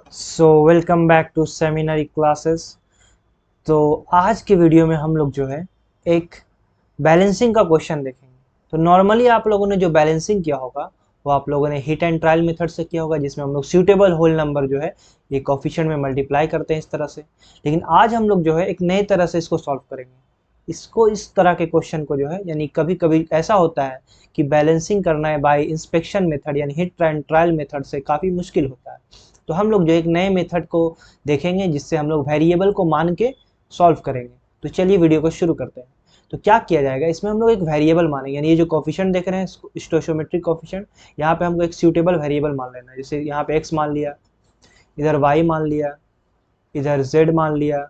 Welcome back to seminary classes. तो आज के वीडियो में हम लोग जो है एक बैलेंसिंग का क्वेश्चन देखेंगे। तो नॉर्मली आप लोगों ने जो बैलेंसिंग किया होगा वो आप लोगों ने हिट एंड ट्रायल मेथड से किया होगा, जिसमें हम लोग सूटेबल होल नंबर जो है ये कोफिशिएंट में मल्टीप्लाई करते हैं इस तरह से। लेकिन आज हम लोग जो है एक नए तरह से इसको सॉल्व करेंगे। इसको इस तरह के क्वेश्चन को जो है, यानी कभी कभी ऐसा होता है कि बैलेंसिंग करना है बाय इंस्पेक्शन मेथड यानी हिट एंड ट्रायल मेथड से काफ़ी मुश्किल होता है। तो हम लोग जो एक नए मेथड को देखेंगे जिससे हम लोग वेरिएबल को मान के सॉल्व करेंगे। तो चलिए वीडियो को शुरू करते हैं। तो क्या किया जाएगा, इसमें हम लोग एक वेरिएबल मानेंगे, यानी ये जो कोफिशिएंट देख रहे हैं स्टोइचोमेट्रिक कोफिशिएंट, यहाँ पे हमको एक सूटेबल वेरिएबल मान लेना है। जैसे यहाँ पे x मान लिया, इधर y मान लिया, इधर z मान लिया,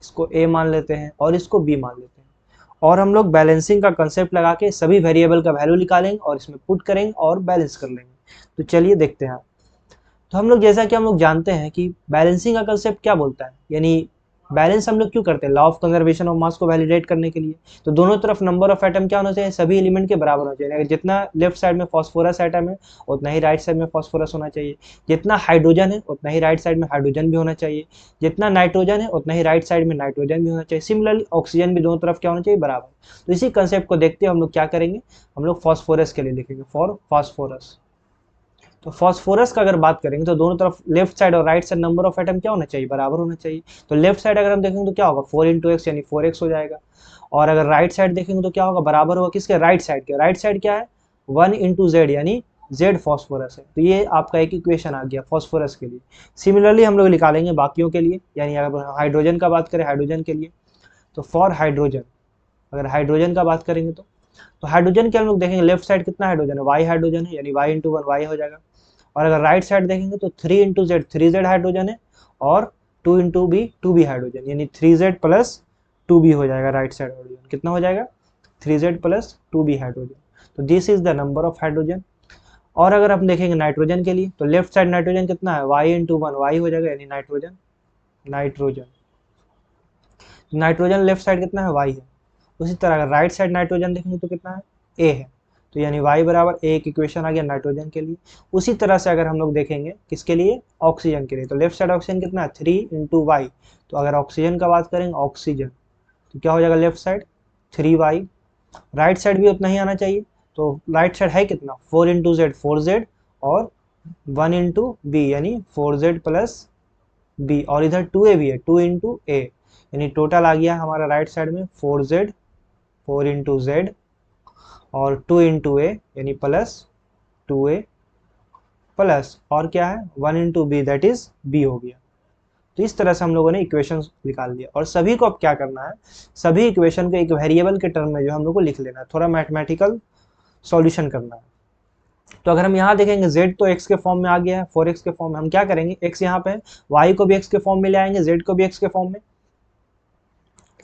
इसको a मान लेते हैं और इसको b मान लेते हैं। और हम लोग बैलेंसिंग का कंसेप्ट लगा के सभी वेरिएबल का वैल्यू निकालेंगे और इसमें पुट करेंगे और बैलेंस कर लेंगे। तो चलिए देखते हैं। तो हम लोग जैसा कि हम लोग जानते हैं कि बैलेंसिंग का कंसेप्ट क्या बोलता है, यानी बैलेंस हम लोग क्यों करते हैं, law of conservation of mass को वैलिडेट करने के लिए। तो दोनों तरफ नंबर ऑफ एटम क्या होना चाहिए, सभी एलिमेंट के बराबर होना चाहिए। अगर जितना लेफ्ट साइड में फास्फोरस एटम है उतना ही राइट साइड में फास्फोरस होना चाहिए। जितना हाइड्रोजन है उतना ही राइट साइड में हाइड्रोजन भी होना चाहिए। जितना नाइट्रोजन है उतना ही राइट साइड में नाइट्रोजन भी होना चाहिए। सिमिलरली ऑक्सीजन भी दोनों तरफ क्या होना चाहिए, बराबर। तो इसी कंसेप्ट को देखते हुए हम लोग क्या करेंगे, हम लोग फास्फोरस के लिए लिखेंगे फॉर फास्फोरस। तो फास्फोरस का अगर बात करेंगे तो दोनों तरफ लेफ्ट साइड और right side number of atom क्या होना चाहिए, बराबर होना चाहिए। तो लेफ्ट साइड अगर हम देखेंगे तो क्या होगा, 4 × x यानी 4x हो जाएगा। और अगर राइट साइड देखेंगे तो क्या होगा, बराबर होगा किसके, राइट साइड के। राइट साइड क्या है, 1 × z यानी z फास्फोरस है। तो ये आपका एक इक्वेशन आ गया फास्फोरस के लिए। सिमिलरली हम लोग निकालेंगे बाकियों के लिए, यानी अगर हाइड्रोजन का बात करें हाइड्रोजन के लिए, तो फॉर हाइड्रोजन अगर हाइड्रोजन का बात करेंगे तो हाइड्रोजन के हम लोग देखेंगे लेफ्ट साइड कितना हाइड्रोजन है, वाई हाइड्रोजन है, यानी y × 1 वाई हो जाएगा। और अगर राइट साइड देखेंगे तो 3 × z 3z हाइड्रोजन है, और 2 × b 2b हाइड्रोजन, यानी 3z + 2b हो जाएगा। राइट साइड हाइड्रोजन कितना हो जाएगा, 3z + 2b हाइड्रोजन। तो this is the number of hydrogen. और अगर हम देखेंगे नाइट्रोजन के लिए तो लेफ्ट साइड नाइट्रोजन कितना है, y × 1 y हो जाएगा, यानी nitrogen. Nitrogen nitrogen left side कितना है, y है। उसी तरह अगर राइट साइड नाइट्रोजन देखेंगे तो कितना है, a है। तो यानी y बराबर एक इक्वेशन आ गया नाइट्रोजन के लिए। उसी तरह से अगर हम लोग देखेंगे किसके लिए, ऑक्सीजन के लिए, तो लेफ्ट साइड ऑक्सीजन कितना है, 3 × y। तो अगर ऑक्सीजन का बात करेंगे ऑक्सीजन, तो क्या हो जाएगा, left side 3y। Right side भी उतना ही आना चाहिए। तो राइट साइड है कितना, 4 × z 4z, और 1 × b यानी 4z + b, और इधर 2a भी है, 2 × a, यानी टोटल आ गया हमारा राइट साइड में 4z 4 × z और 2 × a यानी +2a प्लस और क्या है 1 × b दैट इज b हो गया। तो इस तरह से हम लोगों ने इक्वेशन निकाल लिया। और सभी को अब क्या करना है, सभी इक्वेशन को एक वेरिएबल के टर्म में जो हम लोग को लिख लेना है, थोड़ा मैथमेटिकल सॉल्यूशन करना है। तो अगर हम यहाँ देखेंगे z तो x के फॉर्म में आ गया है, 4x के फॉर्म में। हम क्या करेंगे, x यहाँ पे है, y को भी x के फॉर्म में ले आएंगे, z को भी x के फॉर्म में,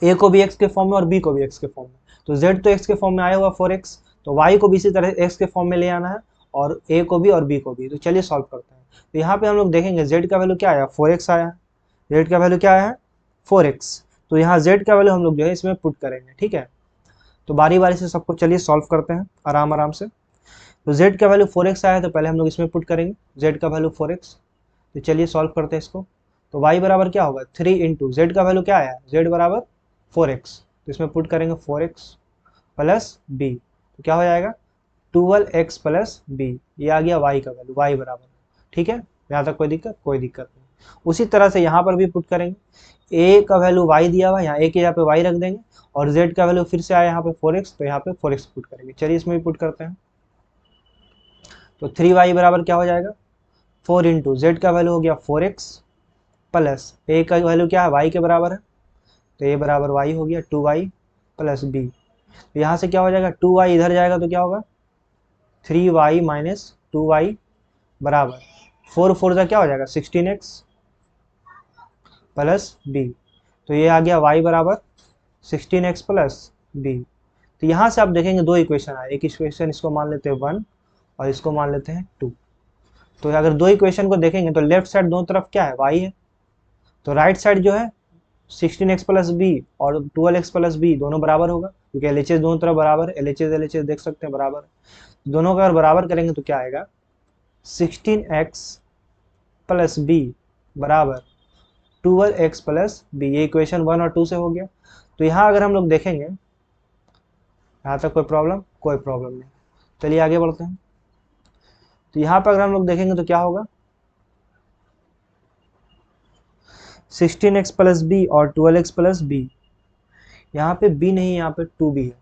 a को भी x के फॉर्म में और b को भी x के फॉर्म में। तो z तो x के फॉर्म में आया हुआ 4x, तो y को भी इसी तरह x के फॉर्म में ले आना है, और a को भी और b को भी। तो चलिए सॉल्व करते हैं। तो यहाँ पे हम लोग देखेंगे z का वैल्यू क्या आया, 4x आया है। z का वैल्यू क्या आया है, 4x। तो यहाँ z का वैल्यू हम लोग जो है इसमें पुट करेंगे, ठीक है। तो बारी बारी से सबको चलिए सॉल्व करते हैं आराम आराम से। तो z का वैल्यू 4x आया है, तो पहले हम लोग इसमें पुट करेंगे z का वैल्यू 4x। तो चलिए सॉल्व करते हैं इसको। तो y बराबर क्या होगा, 3 × z का वैल्यू क्या आया, z बराबर 4x। तो इसमें पुट करेंगे 4x + b, तो क्या हो जाएगा 12x + b। ये आ गया y का वैल्यू, y बराबर, ठीक है। यहाँ तक कोई दिक्कत, कोई दिक्कत नहीं। उसी तरह से यहाँ पर भी पुट करेंगे, a का वैल्यू y दिया हुआ है, यहाँ a के यहाँ पे y रख देंगे, और z का वैल्यू फिर से आया यहाँ पे 4x, तो यहाँ पे 4x पुट करेंगे। चलिए इसमें भी पुट करते हैं। तो 3y बराबर क्या हो जाएगा, 4 × z का वैल्यू हो गया 4x प्लस a का वैल्यू क्या है, y के बराबर है, तो a बराबर y हो गया 2y + b। तो यहाँ से क्या हो जाएगा, 2y इधर जाएगा तो क्या होगा, 3y - 2y बराबर 4 4 का क्या हो जाएगा, 16x + b। तो ये आ गया y बराबर 16x + b। तो यहाँ से आप देखेंगे दो इक्वेशन आए, एक इक्वेशन इसको मान लेते हैं 1 और इसको मान लेते हैं 2। तो अगर दो इक्वेशन को देखेंगे तो लेफ्ट साइड दोनों तरफ क्या है, y है। तो राइट साइड जो है 16x + b और 12x + b दोनों बराबर होगा, क्योंकि LHS दोनों तरफ बराबर है, LHS देख सकते हैं बराबर है। दोनों का अगर बराबर करेंगे तो क्या आएगा, 16x + b बराबर 12x प्लस बी, ये इक्वेशन 1 और 2 से हो गया। तो यहाँ अगर हम लोग देखेंगे, यहाँ तक कोई प्रॉब्लम नहीं। चलिए आगे बढ़ते हैं। तो यहाँ पर अगर हम लोग देखेंगे तो क्या होगा, 16x प्लस बी और 12x प्लस बी, यहाँ पे b नहीं, यहाँ पे 2b है,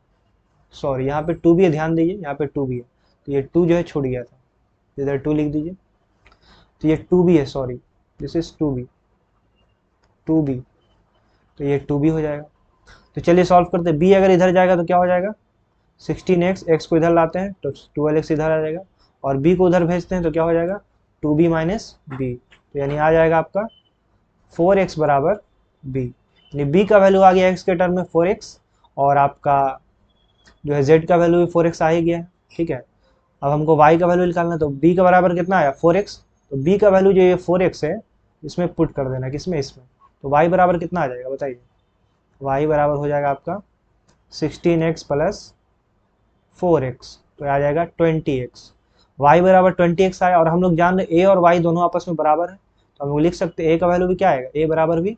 सॉरी यहाँ पे 2b है, ध्यान दीजिए यहाँ पे 2b है, तो ये 2 जो है छूट गया था, इधर 2 लिख दीजिए, तो ये 2b है, सॉरी दिस इज 2b, तो ये 2b हो जाएगा। तो चलिए सॉल्व करते हैं, b अगर इधर जाएगा तो क्या हो जाएगा, 16x, x को इधर लाते हैं तो 12x इधर आ जाएगा, और b को उधर भेजते हैं तो क्या हो जाएगा 2b माइनस बी, तो यानी आ जाएगा आपका 4x बराबर b, यानी b का वैल्यू आ गया x के टर्म में 4x, और आपका जो है z का वैल्यू भी 4x आ ही गया है, ठीक है। अब हमको y का वैल्यू निकालना है, तो b का बराबर कितना आया 4x, तो b का वैल्यू जो ये 4x है इसमें पुट कर देना, किसमें, इसमें, तो y बराबर कितना आ जाएगा बताइए, y बराबर हो जाएगा आपका 16x प्लस 4x, तो आ जाएगा 20x, y बराबर 20x आया, और हम लोग जान रहे a और y दोनों आपस में बराबर है, तो हम लोग लिख सकते हैं a का वैल्यू भी क्या आएगा, a बराबर भी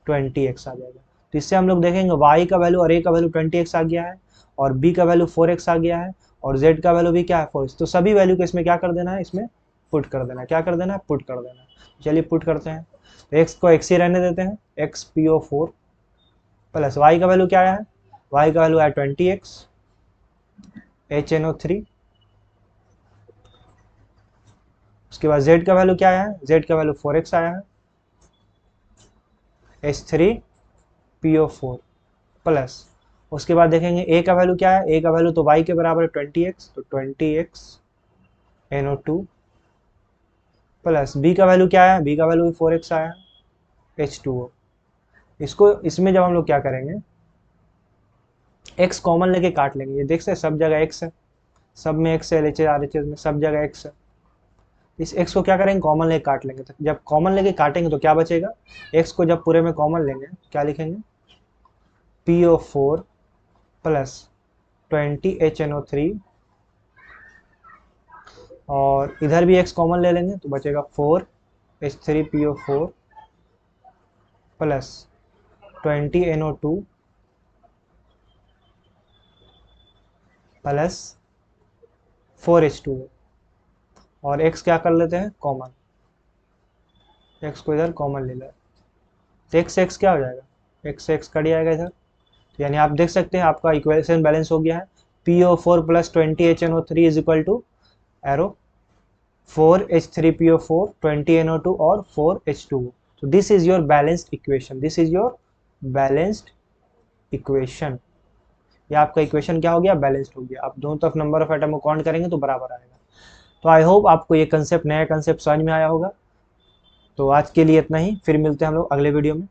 20x आ जाएगा। तो इससे हम लोग देखेंगे y का वैल्यू और a का वैल्यू 20x आ गया है, और b का वैल्यू 4x आ गया है, और z का वैल्यू भी क्या है 4x, तो सभी वैल्यू को इसमें क्या कर देना है, इसमें पुट कर देना है, क्या कर देना है, पुट कर देना है। चलिए पुट करते हैं, तो x को x ही रहने देते हैं, x PO4 प्लस y का वैल्यू क्या आया है, y का वैल्यू आया 20x HNO3, उसके बाद z का वैल्यू क्या आया है, z का वैल्यू 4x आया है H3PO4 प्लस, उसके बाद देखेंगे a का वैल्यू क्या है, a का वैल्यू तो y के बराबर है 20x, तो 20x NO2 प्लस b का वैल्यू क्या है, b का वैल्यू 4x आया है H2O। इसको इसमें जब हम लोग क्या करेंगे, x कॉमन लेके काट लेंगे, ये देख सकते सब जगह x है, सब में x है, LHS RHS में सब जगह x है, इस x को क्या करेंगे कॉमन लेके काट लेंगे, तो जब कॉमन लेके काटेंगे तो क्या बचेगा, x को जब पूरे में कॉमन लेंगे क्या लिखेंगे, PO4 प्लस 20 HNO3, और इधर भी x कॉमन ले लेंगे तो बचेगा 4 H3PO4 plus 20 NO2 plus 4 H2O, और x क्या कर लेते हैं कॉमन, x को इधर कॉमन ले लें, तो x क्या हो जाएगा, x कट जाएगा इधर, यानी आप देख सकते हैं आपका इक्वेशन बैलेंस हो गया है, PO4 plus 20 HNO3 is equal to arrow 4 H3PO4 20 NO2 और 4 H2O। तो this is your balanced equation, this is your balanced equation, या आपका इक्वेशन क्या हो गया, बैलेंस्ड हो गया। आप दोनों तरफ नंबर ऑफ एटम को काउंट करेंगे तो बराबर आएगा। तो आई होप आपको ये कंसेप्ट, नया कंसेप्ट समझ में आया होगा। तो आज के लिए इतना ही, फिर मिलते हैं हम लोग अगले वीडियो में।